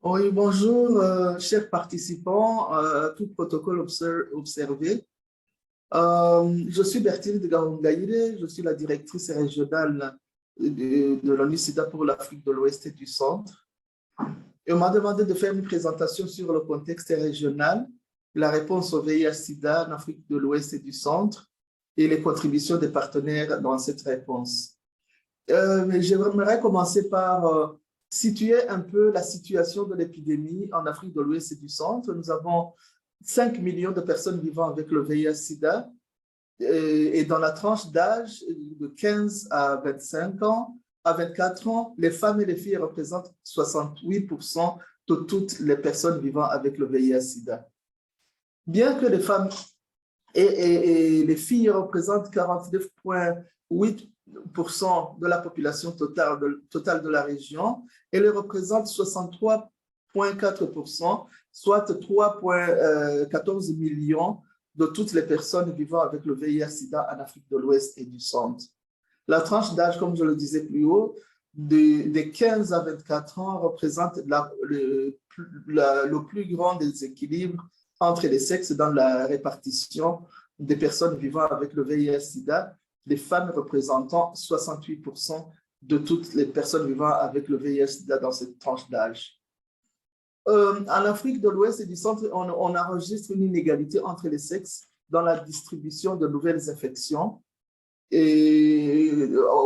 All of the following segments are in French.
Oui, bonjour, chers participants, tout protocole observé. Je suis Bertine de Gaïre, je suis la directrice régionale de l'ONU-SIDA pour l'Afrique de l'Ouest et du Centre. Et on m'a demandé de faire une présentation sur le contexte régional, la réponse au VIH-SIDA en Afrique de l'Ouest et du Centre et les contributions des partenaires dans cette réponse. Mais j'aimerais commencer par situer un peu la situation de l'épidémie en Afrique de l'Ouest et du Centre. Nous avons 5 millions de personnes vivant avec le VIH-Sida et dans la tranche d'âge de 15 à 25 ans, à 24 ans, les femmes et les filles représentent 68% de toutes les personnes vivant avec le VIH-Sida. Bien que les femmes et les filles représentent 49,8% de la population totale de la région. Elles représentent 63,4%, soit 3,14 millions de toutes les personnes vivant avec le VIH-Sida en Afrique de l'Ouest et du Centre. La tranche d'âge, comme je le disais plus haut, des 15 à 24 ans représente le plus grand déséquilibre entre les sexes dans la répartition des personnes vivant avec le VIH-Sida, les femmes représentant 68% de toutes les personnes vivant avec le VIH-Sida dans cette tranche d'âge. En Afrique de l'Ouest et du Centre, on enregistre une inégalité entre les sexes dans la distribution de nouvelles infections, et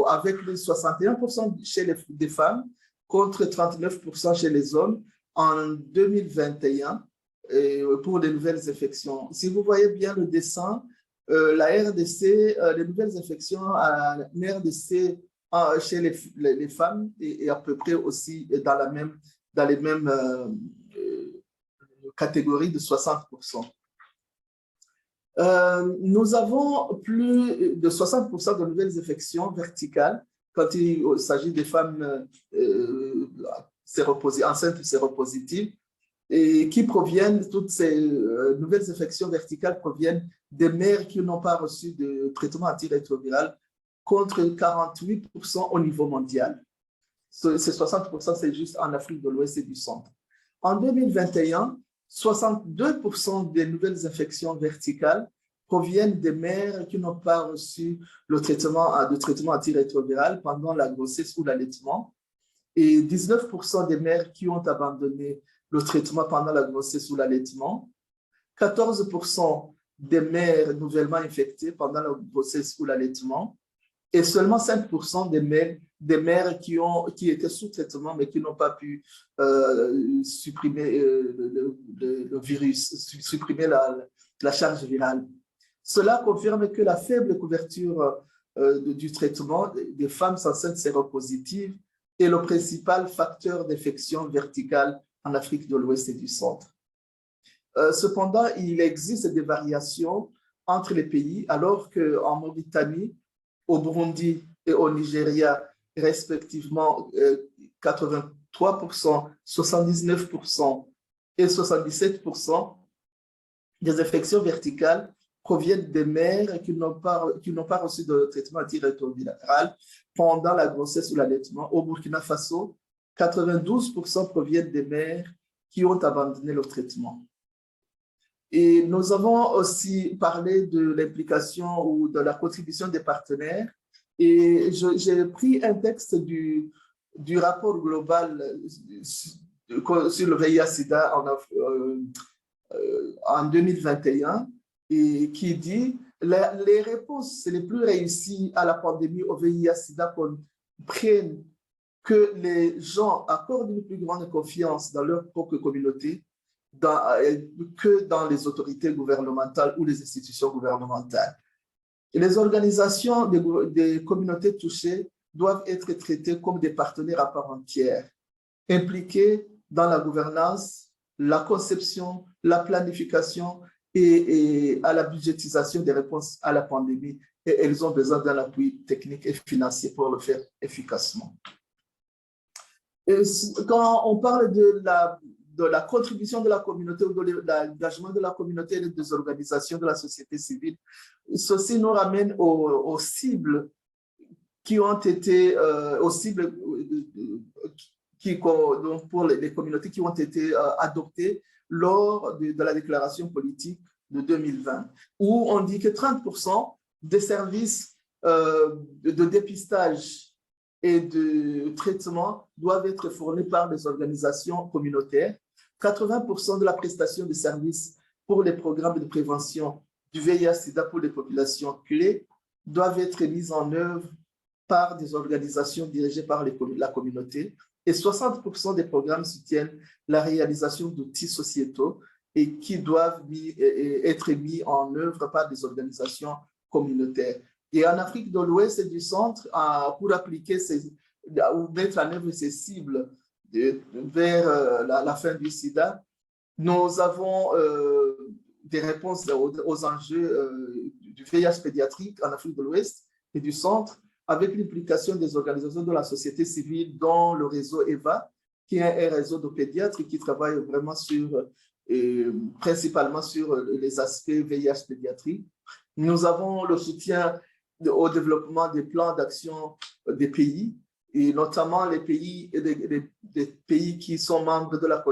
avec 61% chez les femmes contre 39% chez les hommes en 2021 pour les nouvelles infections. Si vous voyez bien le dessin, la RDC, les nouvelles infections à la RDC chez les femmes est à peu près aussi dans les mêmes catégories de 60%. Nous avons plus de 60% de nouvelles infections verticales quand il s'agit des femmes enceintes ou séropositives, et qui proviennent, toutes ces nouvelles infections verticales proviennent des mères qui n'ont pas reçu de traitement antirétroviral, contre 48% au niveau mondial. Ces 60%, c'est juste en Afrique de l'Ouest et du Centre. En 2021, 62% des nouvelles infections verticales proviennent des mères qui n'ont pas reçu le traitement antirétroviral pendant la grossesse ou l'allaitement, et 19% des mères qui ont abandonné le traitement pendant la grossesse ou l'allaitement, 14% des mères nouvellement infectées pendant la grossesse ou l'allaitement, et seulement 5% des mères qui étaient sous traitement mais qui n'ont pas pu supprimer le virus, supprimer la charge virale. Cela confirme que la faible couverture du traitement des femmes enceintes séropositives est le principal facteur d'infection verticale en Afrique de l'Ouest et du Centre. Cependant, il existe des variations entre les pays, alors qu'en Mauritanie, au Burundi et au Nigeria, respectivement 83%, 79% et 77% des infections verticales proviennent des mères qui n'ont pas reçu de traitement antirétroviral pendant la grossesse ou l'allaitement. Au Burkina Faso, 92% proviennent des mères qui ont abandonné le traitement. Et nous avons aussi parlé de l'implication ou de la contribution des partenaires. Et j'ai pris un texte du rapport global sur le VIH-Sida en 2021, et qui dit les réponses les plus réussies à la pandémie au VIH-Sida comprennent que les gens accordent une plus grande confiance dans leur propre communauté que dans les autorités gouvernementales ou les institutions gouvernementales. Et les organisations des communautés touchées doivent être traitées comme des partenaires à part entière, impliqués dans la gouvernance, la conception, la planification et à la budgétisation des réponses à la pandémie. Et elles ont besoin d'un appui technique et financier pour le faire efficacement. Et quand on parle de la contribution de la communauté ou de l'engagement de la communauté et des organisations de la société civile, ceci nous ramène aux cibles qui ont été, donc pour les communautés qui ont été adoptées lors de la déclaration politique de 2020, où on dit que 30% des services de dépistage et de traitement doivent être fournis par les organisations communautaires. 80% de la prestation de services pour les programmes de prévention du VIH-Sida pour les populations clés doivent être mis en œuvre par des organisations dirigées par la communauté, et 60% des programmes soutiennent la réalisation d'outils sociétaux et qui doivent être mis en œuvre par des organisations communautaires. Et en Afrique de l'Ouest et du Centre, pour appliquer ou mettre en œuvre ces cibles vers la fin du sida, nous avons des réponses aux enjeux du VIH pédiatrique en Afrique de l'Ouest et du Centre, avec l'implication des organisations de la société civile, dont le réseau EVA, qui est un réseau de pédiatres qui travaille vraiment principalement sur les aspects VIH pédiatrique. Nous avons le soutien au développement des plans d'action des pays, et notamment les pays qui sont membres de la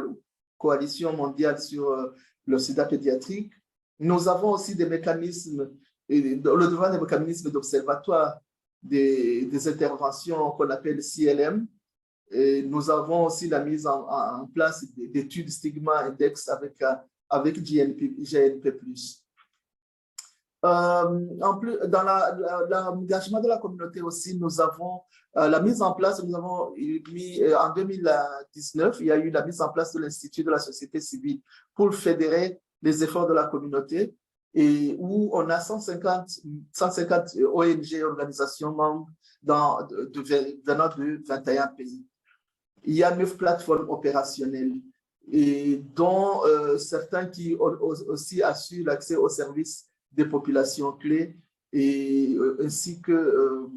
coalition mondiale sur le sida pédiatrique. Nous avons aussi des mécanismes, le développement des mécanismes d'observatoire des interventions qu'on appelle CLM. Et nous avons aussi la mise en place d'études Stigma Index avec GNP+. En plus, dans l'engagement de la communauté aussi, nous avons la mise en place, nous avons mis en 2019, il y a eu la mise en place de l'Institut de la société civile pour fédérer les efforts de la communauté, et où on a 150 ONG et organisations membres venant de 21 pays. Il y a 9 plateformes opérationnelles, et dont certains qui aussi assurent l'accès aux services des populations clés, et ainsi que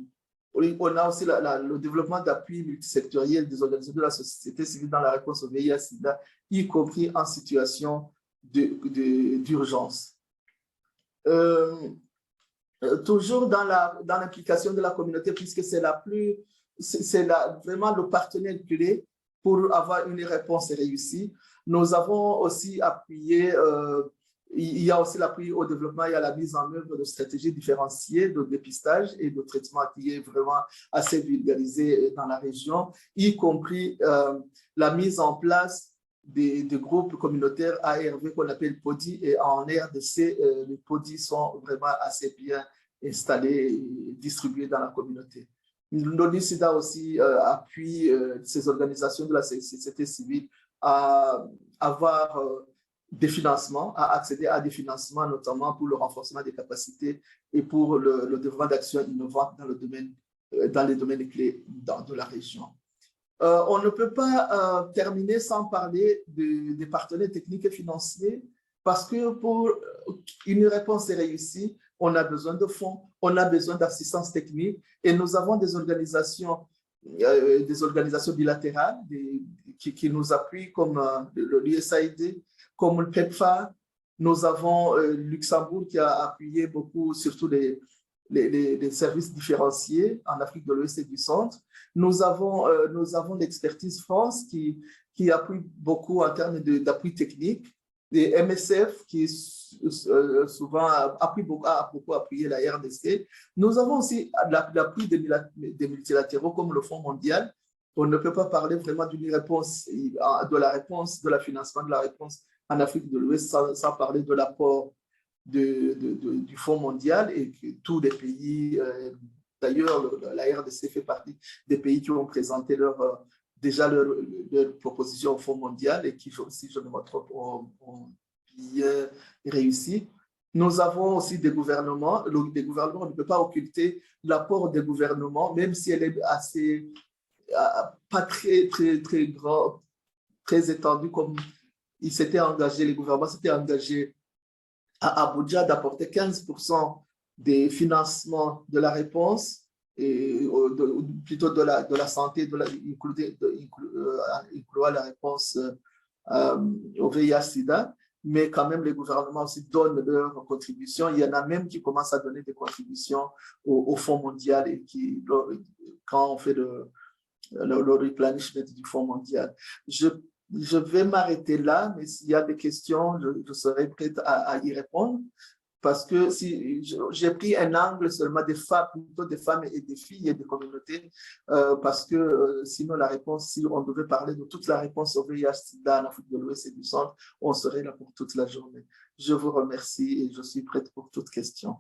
on a aussi le développement d'appui multisectoriel des organisations de la société civile dans la réponse au VIH-Sida, y compris en situation d'urgence. Toujours dans l'implication de la communauté, puisque c'est vraiment le partenaire clé pour avoir une réponse réussie. Nous avons aussi appuyé, il y a aussi l'appui au développement et à la mise en œuvre de stratégies différenciées de dépistage et de traitement qui est vraiment assez vulgarisé dans la région, y compris la mise en place des groupes communautaires ARV qu'on appelle PODI, et en RDC, les PODI sont vraiment assez bien installés et distribués dans la communauté. L'ONU-SIDA aussi appuie ces organisations de la société civile à avoir des financements, à accéder à des financements, notamment pour le renforcement des capacités et pour le développement d'actions innovantes dans les domaines clés de la région. On ne peut pas terminer sans parler des partenaires techniques et financiers, parce que pour une réponse réussie, on a besoin de fonds, on a besoin d'assistance technique, et nous avons des organisations bilatérales qui nous appuient, comme l'USAID, comme le PEPFAR. Nous avons Luxembourg qui a appuyé beaucoup, surtout les services différenciés en Afrique de l'Ouest et du Centre. Nous avons l'Expertise France qui appuie beaucoup en termes d'appui technique, des MSF qui souvent a beaucoup appuyé la RDC. Nous avons aussi l'appui des multilatéraux comme le Fonds mondial. On ne peut pas parler vraiment d'une réponse, de la financement de la réponse en Afrique de l'Ouest sans parler de l'apport du Fonds mondial, et que tous les pays, d'ailleurs la RDC fait partie des pays qui ont présenté déjà leur proposition au Fonds mondial, et qui, si je ne me trompe, ont bien réussi. Nous avons aussi des gouvernements. Les gouvernements, on ne peut pas occulter l'apport des gouvernements, même si elle est assez, pas très grand, très étendue, comme les gouvernements s'étaient engagés à Abuja d'apporter 15% des financements de la réponse, et plutôt de la santé, incluant la réponse au VIH-Sida, mais quand même les gouvernements aussi donnent leur contribution. Il y en a même qui commencent à donner des contributions au Fonds mondial, et quand on fait le replenishment du Fonds mondial. Je vais m'arrêter là, mais s'il y a des questions, je serai prête à y répondre. Parce que si j'ai pris un angle seulement des femmes, plutôt des femmes et des filles et des communautés, parce que sinon la réponse, si on devait parler de toute la réponse au VIH/SIDA en Afrique de l'Ouest et du Centre, on serait là pour toute la journée. Je vous remercie et je suis prête pour toute question.